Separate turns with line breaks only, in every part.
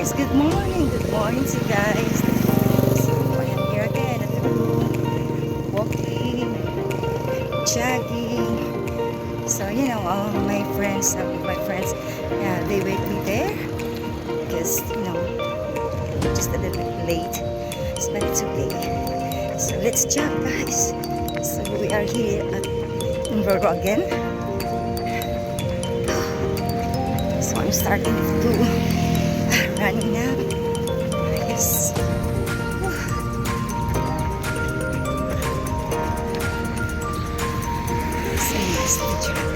guys, good morning to you guys. So I am here again at the room, walking, jogging. So all my friends, yeah, they wait me there because just a little bit late. It's not too late. So let's jog, guys. So we are here at Invero again. So I'm starting to do running now. Yes. So nice to jog.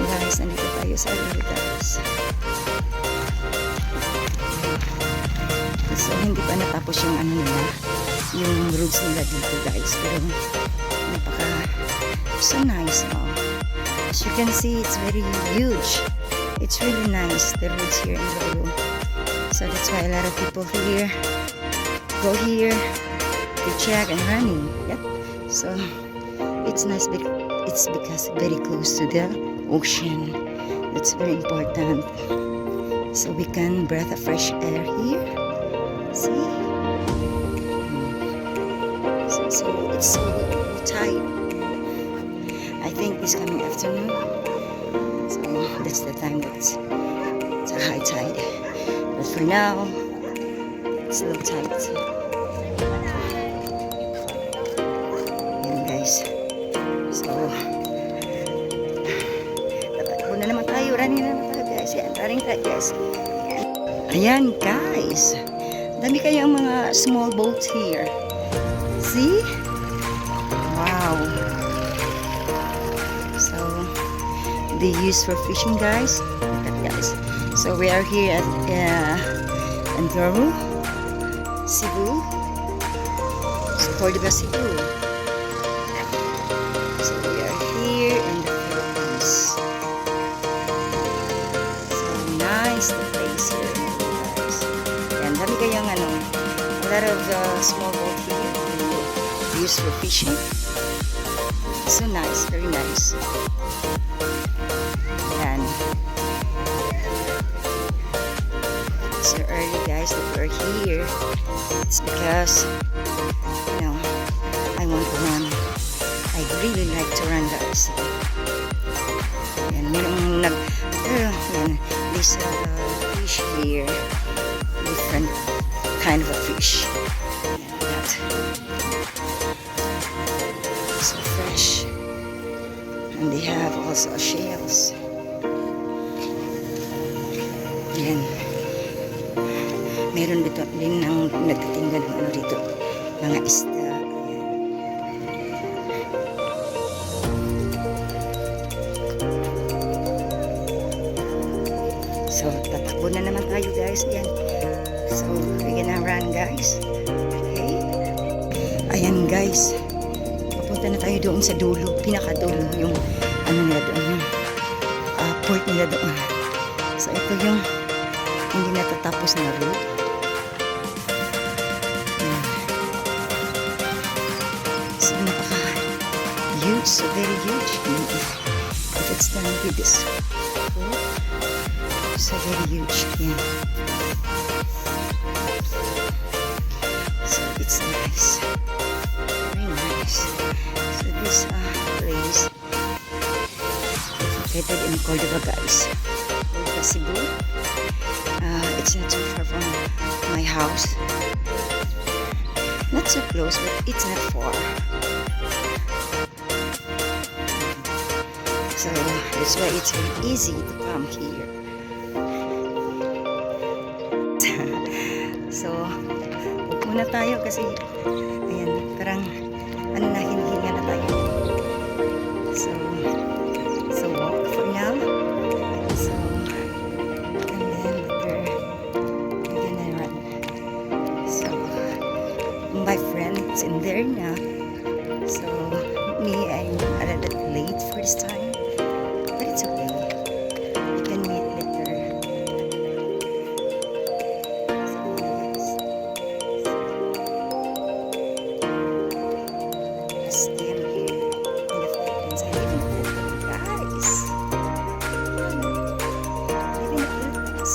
Guys, nandito tayo sa Aluritas. So hindi pa natapos yung yung roads nila dito, guys, pero so nice. As you can see, it's very huge. It's really nice, the roads here in Invero. So that's why a lot of people here go here to check and running. Yep. So it's nice because very close to the ocean. That's very important. So we can breathe a fresh air here. See? So it's so tight. I think this coming afternoon. So that's the time it's a high tide. But for now, it's low tide. Ayan, guys. So running na tayo, guys. Yan, running tayo, guys. Ayan, guys. Dami kayang mga small boats here. See? Wow. So, they use for fishing, guys. Look at, guys. So, we are here at Invero, Cebu. So, Cordoba, Cebu. So, we are here in the Philippines. Nice the place here, guys. Yan, dami kayang a lot of small boat here used for fishing. So nice, very nice. Yan. So early, guys, that we're here. It's because I want to run. I really like to run, guys. Yan, this fish here, different kind of a fish. That so fresh, and they have also shells. Yan. Meron dito din ng nagtitinda ng dito, mga isda. Ayan. So, tatakbo na naman tayo guys. Ayan. So, we're gonna run guys. Okay. Ayan guys. Papunta na tayo doon sa dulo. Pinakadulo yung ano nila doon. Yung port nila doon. So, ito yung hindi natatapos na road. Ayan. So, huge. So, very huge. If it's done with this. So very huge. Yeah. So it's nice. Very nice. So this place located in Cordova guys. Cordova, Cebu. It's not too far from my house. Not so close, but it's not far. So that's why it's very easy to come here. So, huwag muna tayo kasi ayan, parang ano na, hinihinga na tayo. So walk for now. So, and then later we're gonna run. So, my friend's in there now. So, me, I'm a little bit late for this time. But it's okay. We can meet later. Still here in the Philippines. I live in the Philippines, guys. I live in the Philippines.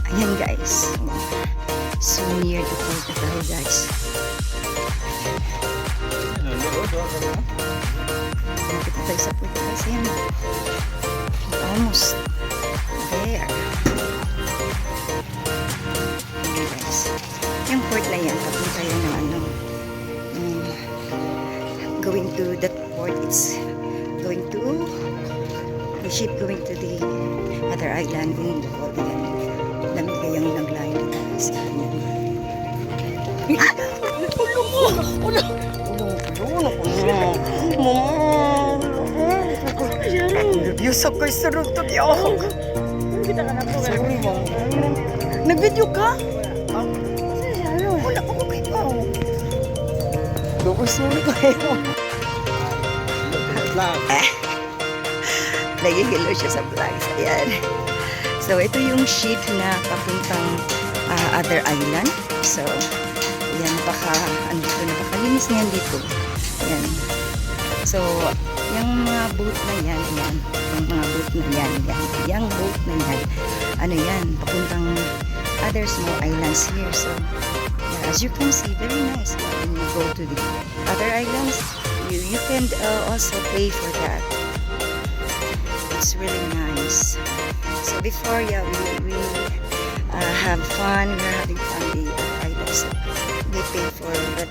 Ayan guys, so near the port na tayo guys. Nakita tayo sa port guys. Ayan, almost there. Ayan guys, yung port na yan, papunta yan ng ano, going to that port. It's going to the ship going to the other island in the world. Dami kayang naglayo guys. Nervyusa ko sarog to diyo. Nag-video ka? Wala ko kayo. Lugos mo kayo. Nagigilo siya sa vlogs. Ayan. So, ito yung ship na papuntang other island. So, yan, napakalinis na yan dito. Yan. So, yung mga boat na yan, yan. Yung mga boat na yan, yan. Yung boat na yan, ano yan, papuntang other small islands here. So, yeah, as you can see, very nice. When you go to the other islands, you can also pay for that. It's really nice. So before, yeah, we have fun. We're having fun the island. So we pay for that,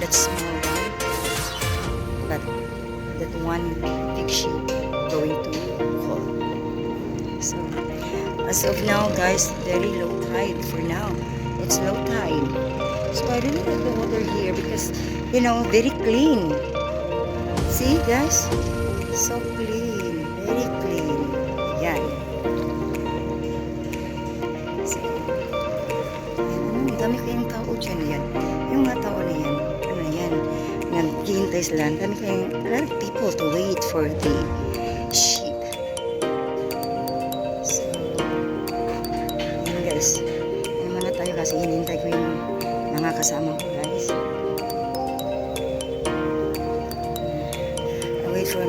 that small one, but that one big ship going to Hall. So as of now, guys, very low tide for now. It's low tide. So I really like the water here because, you know, very clean. See, guys, so clean, very clean. Yan. So, yan, dami kayong tao dyan yan. Yung mga tao na yan, ano yan, naghihintay sila. Dami kayong, a lot of people to wait for the ship. So, yan guys. Yan muna tayo kasi hinihintay ko yung mga kasama ko guys. I wait for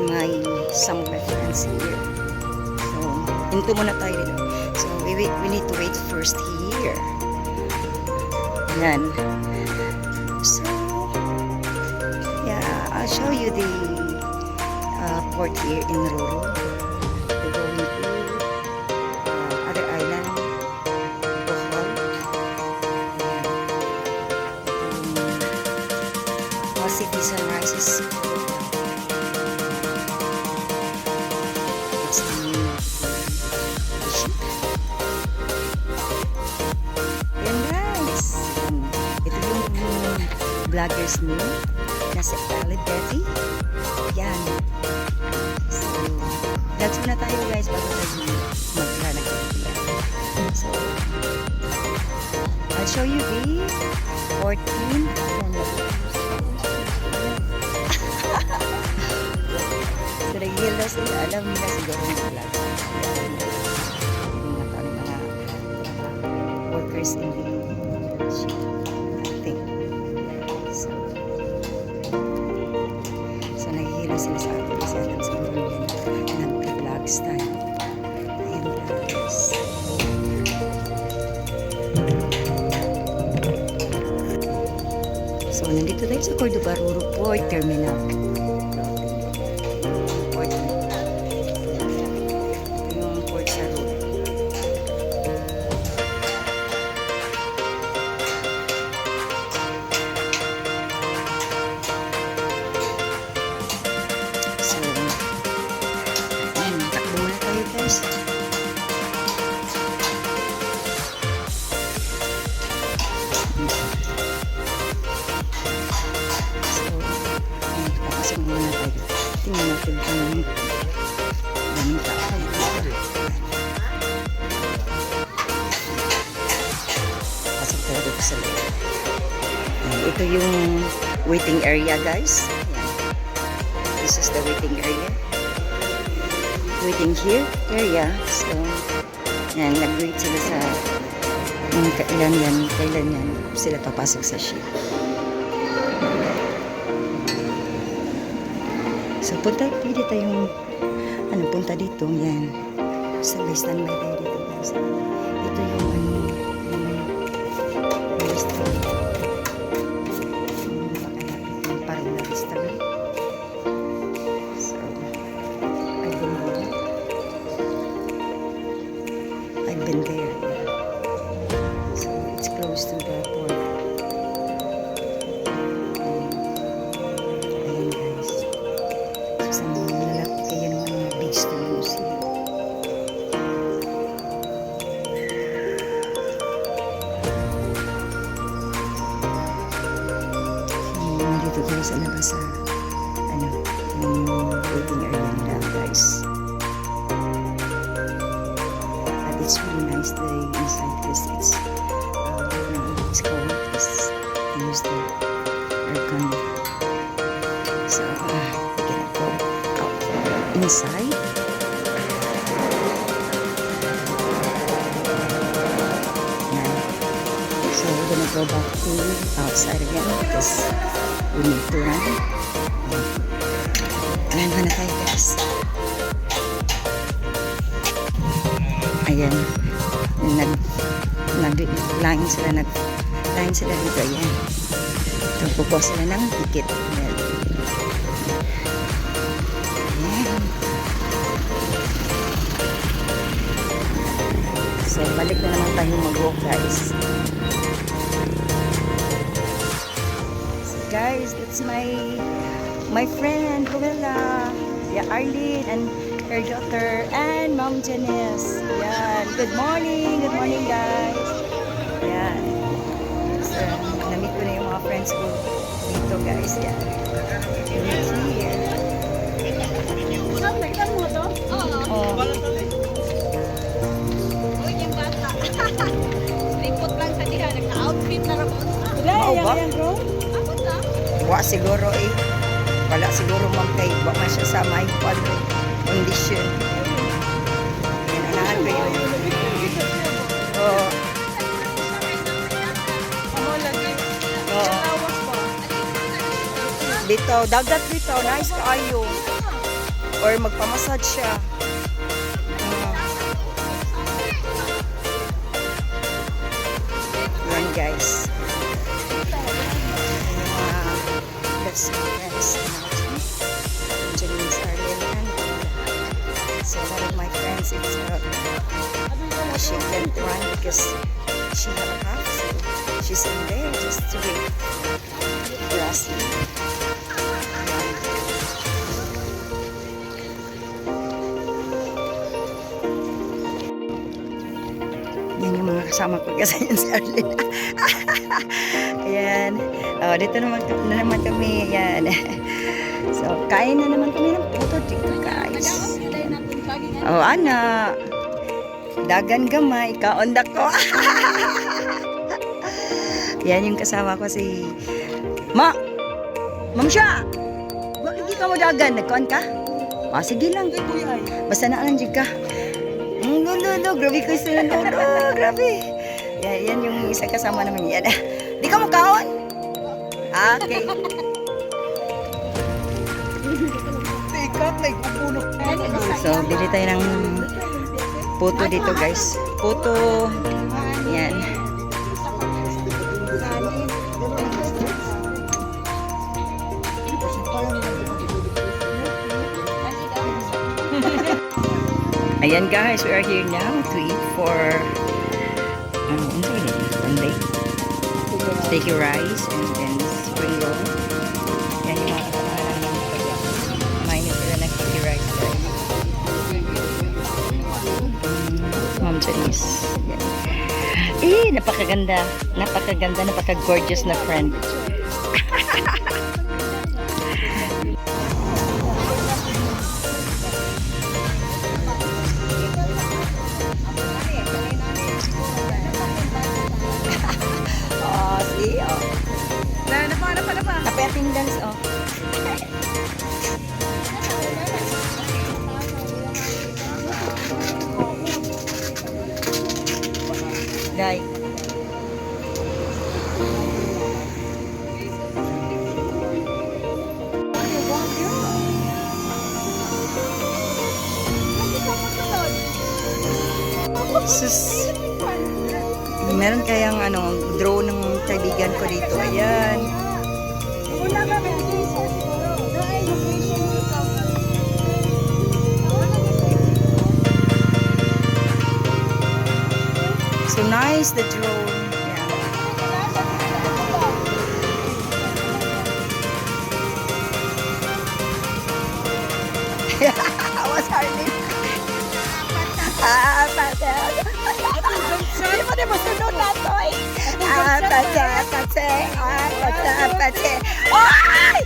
some of my friends here. Into muna tayo dito. So, we need to wait first here. Yan. So, I'll show you the port here in Roro. We're going to other island, Bohol. All city sunrises. It's the ship. Yan guys. Ito yung vloggers niyo. Nasa Alid Betty. Yan. So, that's muna tayo guys bago tayo maghanap ng video. So, I'll show you the 14. So, nag-heal daw sila. Alam nila siguro ng vlog. Mga workers in the ship. Thing. So, naghihila sila sa atin kasi alam siguro nila nag-vlogs tayo. Ayan guys. So, nandito tayo sa Cordoba Roro Port Terminal. Port. Ito yung port sa Roro. So, ayan, takbo muna tayo guys. So, ayan, papasok muna tayo. Tingnan natin kung ganun tao. Pasok tayo dito sa loob. Ayan, ito yung waiting area guys. Ayan. This is the waiting area. Waiting here area. So, yan, nag-wait sila sa kailan yan sila papasok sa ship. So, pwede tayong punta dito. Yan. Standby tayo dito guys. Ito yung yung restaurant. Yung parang na restaurant. So, I've been there. So, it's close to the port. Ayan guys. So, malalapit kayo naman yung beach to museum. Nandito tayo sa labas sa yung waiting area nila guys. But it's really nice the inside because it's cold because they use the aircon. So we're gonna go out inside. Yan. So we're gonna go back to outside again because we need to run. Ayan ba na tayo guys? Ayan. Nag-line sila dito. Ayan. Kukuha sila ng ticket. Ayan. Ayan. So, balik na naman tayo mag-walk guys. So, guys, that's my friend, Luella. Yeah, Arlene and her daughter and Mom Janice. Yan. Good morning guys. Yan. So, na-meet ko na yung mga friends ko dito guys. Yan. Meet here.
Nakita mo to? Oo. Uy, yung bata. Lipot lang sa diha. Nagka-outfit na rin.
Mao ba?
Ako ta?
Wa siguro wala siguro ma'am kay wa man siya sa may condition. Yan, anahan ko yun. Oo.
Ano lagi?
Oo.
Tawas ba?
Dito, dagat dito, nice kaayo. Or magpamassage siya. Yan guys. that's my friends. Janine's Arlene and so one of my friends is she can't run because she had a cough, so she's in there just to wait for us. Yan yung mga kasama ko kasi yun si Arlene. Ayan. Oh, dito naman kami. Ayan. So, kain na naman kami ng puto dito, guys. Oh, ana. Dagan gamay, kaondak ko. Yan yung kasama ko si Ma'am siya. Bakit hindi ka mo dagan? Nagkuhan ka? Ah, sige lang. Basta na lang ka. No, grabe ko sila. No, grabe. Yan yung isa kasama naman yan. Di ka mo kaon? Okay. So, bili tayo ng puto dito, guys. Puto. Yan. Ayan, guys, we are here now to eat for Sunday. Sticky rice and then spring roll. Yan yung mga kasama namin. Kumain na sila ng sticky rice. Ma'am Janice. Yan. Napakaganda. Napaka-gorgeous na friend. Attendance, oh. Dai. Sus. Meron kayang drone ng kaibigan ko dito. Ayan. So nice, the drone. Yeah. What's her name? Pate. Hindi mo din masunod na to eh. Pate. Ay! Ay!